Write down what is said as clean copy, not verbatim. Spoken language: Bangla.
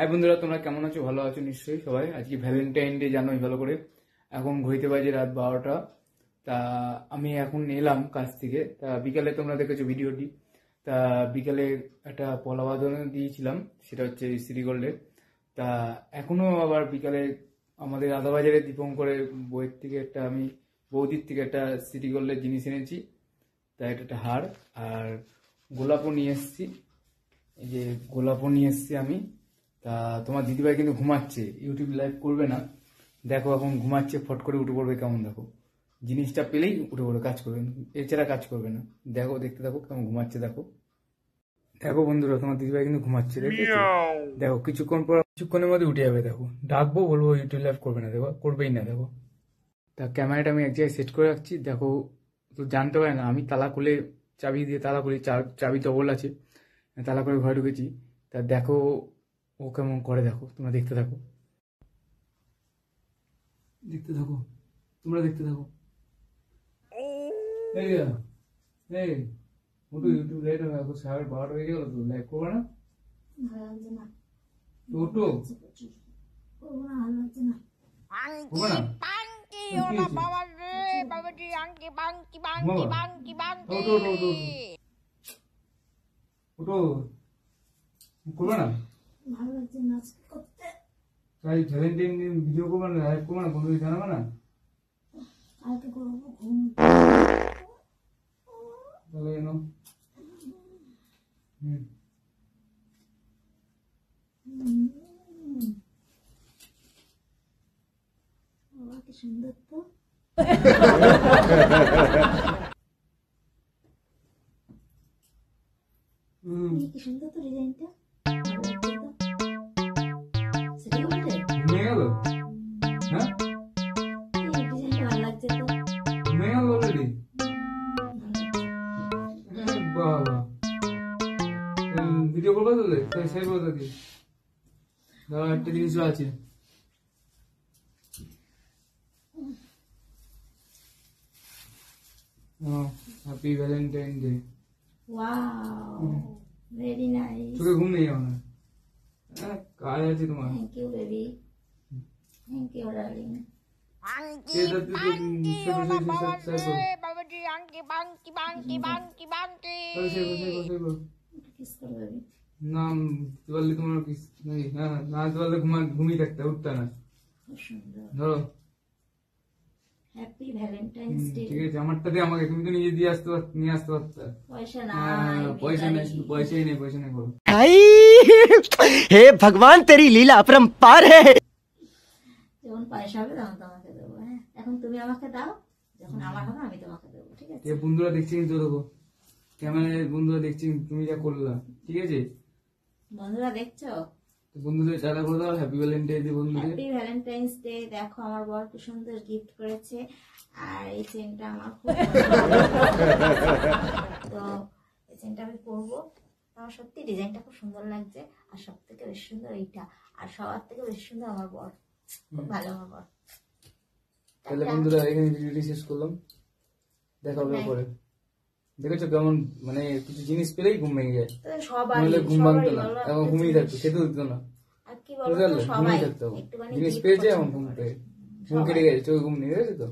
হাই বন্ধুরা, তোমরা কেমন আছো? ভালো আছো নিশ্চয়ই সবাই। আজকে ভ্যালেন্টাইন ডে, জানোই ভালো করে। এখন ঘড়িতে বাজে রাত 12টা। তা আমি এখন এলাম কাজ থেকে। তা বিকালে তোমরা দেখেছো ভিডিওটি। তা বিকালে একটা পলা বাঁধানো দিয়েছিলাম, সেটা হচ্ছে সিটি গোল্ডের। তা এখনো আবার বিকালে আমাদের আদাবাজারের দীপঙ্করের বইয়ের থেকে আমি বৌদির থেকে একটা সিটি গোল্ডের জিনিস এনেছি। তা এটা একটা হার, আর গোলাপও নিয়ে এসেছি। এই যে গোলাপও নিয়ে এসেছি আমি। তা তোমার দিদিভাই কিন্তু ঘুমাচ্ছে, ইউটিউব লাইভ করবে না। দেখো এখন ঘুমাচ্ছে, ফট করে উঠে পড়বে কেমন, দেখো জিনিসটা পেলেই উঠে পড়বে, কাজ করবে, এছাড়া কাজ করবে না। দেখো, দেখতে থাকো কেমন ঘুমাচ্ছে। দেখো দেখো বন্ধুরা, তোমার দিদিভাই কিন্তু ঘুমাচ্ছে, দেখেছো? দেখো কিছুক্ষণের মধ্যে উঠে যাবে। দেখো ডাকবো, বলবো ইউটিউব লাইভ করবে না, দেখো করবেই না। দেখো তা ক্যামেরাটা আমি এক জায়গায় সেট করে রাখছি। দেখো তো জানতে পারে না আমি তালা খুলে, চাবি দিয়ে তালা খুলি, চাবি ডবল আছে, তালা করে ঘরে ঢুকেছি। তা দেখো ও কেমন করে, দেখো তোমরা দেখতে থাকো, দেখতে থাকো, তোমরা দেখতে থাকো। এই ওটু ইউটিউব লাইভ হবে, এখন 12:30 হয়ে গেল, তো লাইভ করবে না? ওটু করবে না, ভালো লাগছে নাচ করতে। তাই ভ্যালেন্টাইন ডে ভিডিও করবে না, লাইভ করবে না, বন্ধুদের জানাবে না? কালকে করবো, ঘুম তাহলে এনো। বাবা কি সুন্দর তো। কি সুন্দর তো ডিজাইনটা, ঘুমিয়ে গেল। হ্যাঁ ডিজাইনটা ভালো লাগছে তো, ঘুমিয়ে গেল অলরেডি। বাবা ভিডিও করবো তাহলে, তাই সেই বলতে দিই। দাঁড়া, একটা জিনিসও আছে। Happy valentine day. Wow, very nice. চোখে ঘুম নেই আমার, কাজ আছে তোমার। Thank you baby, thank you darling. নাম বললে তোমার কিস নেই, হ্যাঁ না বললে ঘুমিয়ে থাকতে, উঠতে না। ধরো হ্যাপি ভ্যালেন্টাইন্স ডে। ঠিক আছে, আমারটা দিয়ে আমাকে, তুমি তো নিজে দিয়ে আসতে নিয়ে আসতে পারতে। পয়সা নাই, পয়সা নেই, পয়সাই নেই, পয়সা নেই। বলো हे भगवान तेरी लीला अपरंपार है। যখন পয়সা হবে তখন তোমাকে দেবো। হ্যাঁ এখন তুমি আমাকে দাও, যখন আমার হবে আমি তোমাকে দেবো, ঠিক আছে? বন্ধুরা দেখছি কিন্তু, দেখো ক্যামেরায় বন্ধুরা দেখছি তুমি যা করলা, ঠিক আছে? বন্ধুরা দেখছো, বন্ধুদের চালা করে দাও হ্যাপি ভ্যালেন্টাইন্স ডে। বন্ধুদের হ্যাপি ভ্যালেন্টাইন্স ডে। দেখো আমার বর কি সুন্দর গিফট করেছে, আর এই চেনটা আমার খুব তো এই চেনটা আমি পরবো। আমার সত্যি ডিজাইনটা খুব সুন্দর লাগছে, আর সব থেকে বেশি সুন্দর এইটা, আর সবার থেকে বেশি সুন্দর আমার বর, খুব ভালো আমার বর। তাহলে বন্ধুরা এখানে ভিডিওটি শেষ করলাম, দেখা হবে পরে। দেখেছো কেমন, মানে কিছু জিনিস পেলেই ঘুম ভেঙে যায়, নইলে ঘুম ভাঙতো না, এখন ঘুমিয়ে থাকতো, খেতে হতো না, ঘুমিয়ে থাকতো। জিনিস পেয়েছে এখন ঘুম পেয়ে ঘুম কেটে গেছে, চোখে ঘুম নিয়ে গেছে তো।